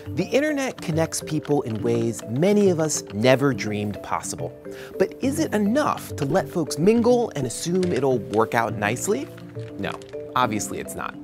The internet connects people in ways many of us never dreamed possible. But is it enough to let folks mingle and assume it'll work out nicely? No, obviously it's not.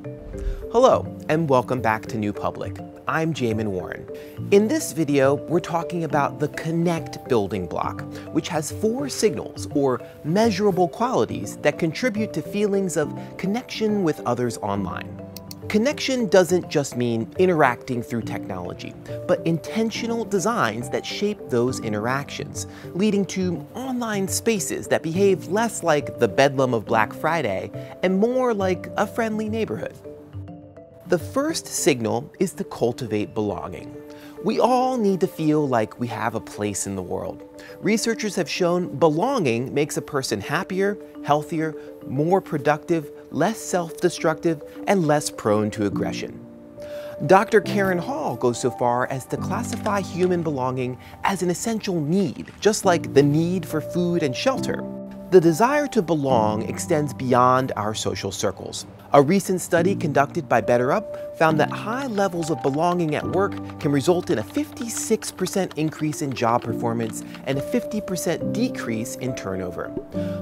Hello, and welcome back to New Public. I'm Jamin Warren. In this video, we're talking about the Connect building block, which has 4 signals or measurable qualities that contribute to feelings of connection with others online. Connection doesn't just mean interacting through technology, but intentional designs that shape those interactions, leading to online spaces that behave less like the bedlam of Black Friday and more like a friendly neighborhood. The first signal is to cultivate belonging. We all need to feel like we have a place in the world. Researchers have shown belonging makes a person happier, healthier, more productive, less self-destructive, and less prone to aggression. Dr. Karen Hall goes so far as to classify human belonging as an essential need, just like the need for food and shelter. The desire to belong extends beyond our social circles. A recent study conducted by BetterUp found that high levels of belonging at work can result in a 56% increase in job performance and a 50% decrease in turnover.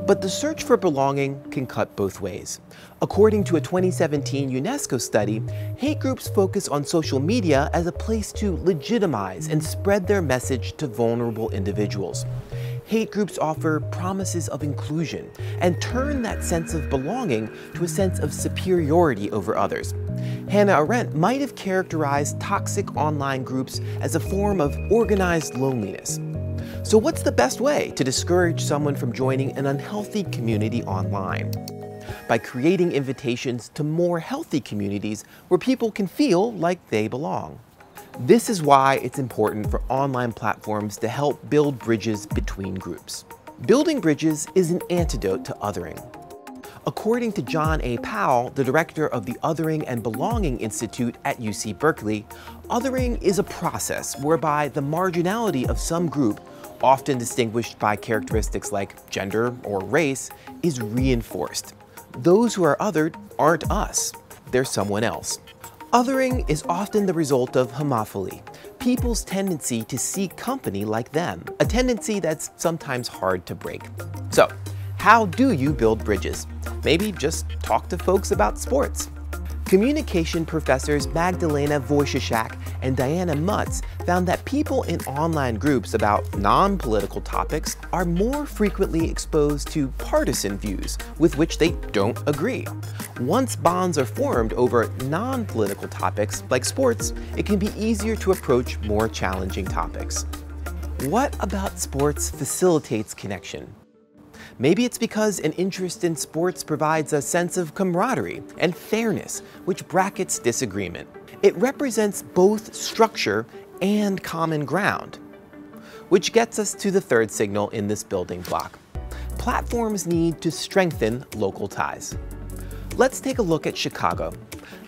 But the search for belonging can cut both ways. According to a 2017 UNESCO study, hate groups focus on social media as a place to legitimize and spread their message to vulnerable individuals. Hate groups offer promises of inclusion and turn that sense of belonging to a sense of superiority over others. Hannah Arendt might have characterized toxic online groups as a form of organized loneliness. So what's the best way to discourage someone from joining an unhealthy community online? By creating invitations to more healthy communities where people can feel like they belong. This is why it's important for online platforms to help build bridges between groups. Building bridges is an antidote to othering. According to John A. Powell, the director of the Othering and Belonging Institute at UC Berkeley, othering is a process whereby the marginality of some group, often distinguished by characteristics like gender or race, is reinforced. Those who are othered aren't us, they're someone else. Othering is often the result of homophily, people's tendency to seek company like them, a tendency that's sometimes hard to break. So, how do you build bridges? Maybe just talk to folks about sports. Communication professors Magdalena Wojciechak and Diana Mutz found that people in online groups about non-political topics are more frequently exposed to partisan views with which they don't agree. Once bonds are formed over non-political topics like sports, it can be easier to approach more challenging topics. What about sports facilitates connection? Maybe it's because an interest in sports provides a sense of camaraderie and fairness, which brackets disagreement. It represents both structure and common ground. Which gets us to the third signal in this building block. Platforms need to strengthen local ties. Let's take a look at Chicago.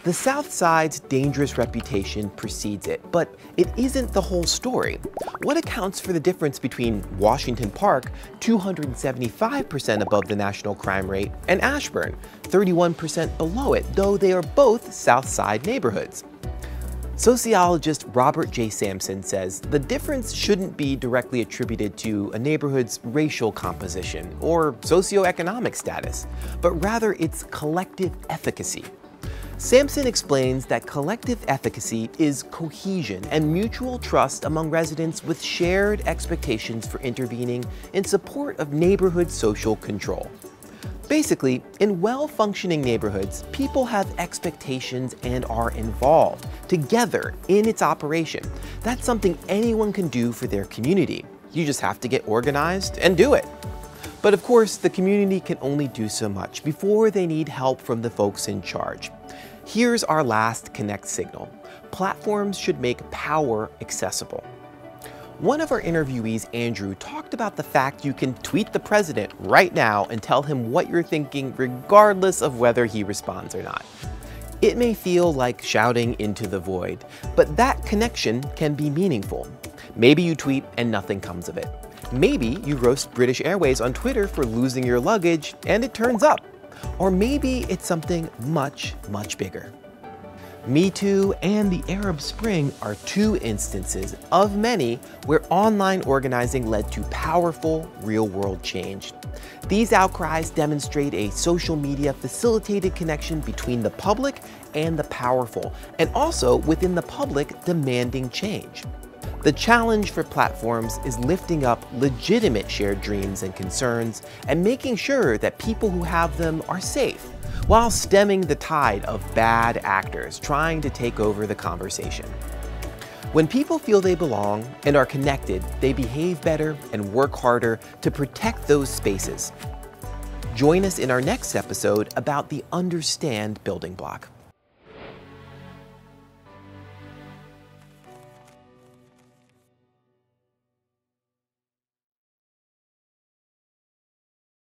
The South Side's dangerous reputation precedes it, but it isn't the whole story. What accounts for the difference between Washington Park, 275% above the national crime rate, and Ashburn, 31% below it, though they are both South Side neighborhoods? Sociologist Robert J. Sampson says the difference shouldn't be directly attributed to a neighborhood's racial composition or socioeconomic status, but rather its collective efficacy. Sampson explains that collective efficacy is cohesion and mutual trust among residents with shared expectations for intervening in support of neighborhood social control. Basically, in well-functioning neighborhoods, people have expectations and are involved together in its operation. That's something anyone can do for their community. You just have to get organized and do it. But of course, the community can only do so much before they need help from the folks in charge. Here's our last Connect signal. Platforms should make power accessible. One of our interviewees, Andrew, talked about the fact you can tweet the president right now and tell him what you're thinking regardless of whether he responds or not. It may feel like shouting into the void, but that connection can be meaningful. Maybe you tweet and nothing comes of it. Maybe you roast British Airways on Twitter for losing your luggage and it turns up. Or maybe it's something much, much bigger. Me Too and the Arab Spring are two instances of many where online organizing led to powerful, real-world change. These outcries demonstrate a social media facilitated connection between the public and the powerful, and also within the public demanding change. The challenge for platforms is lifting up legitimate shared dreams and concerns and making sure that people who have them are safe, while stemming the tide of bad actors trying to take over the conversation. When people feel they belong and are connected, they behave better and work harder to protect those spaces. Join us in our next episode about the Understand building block.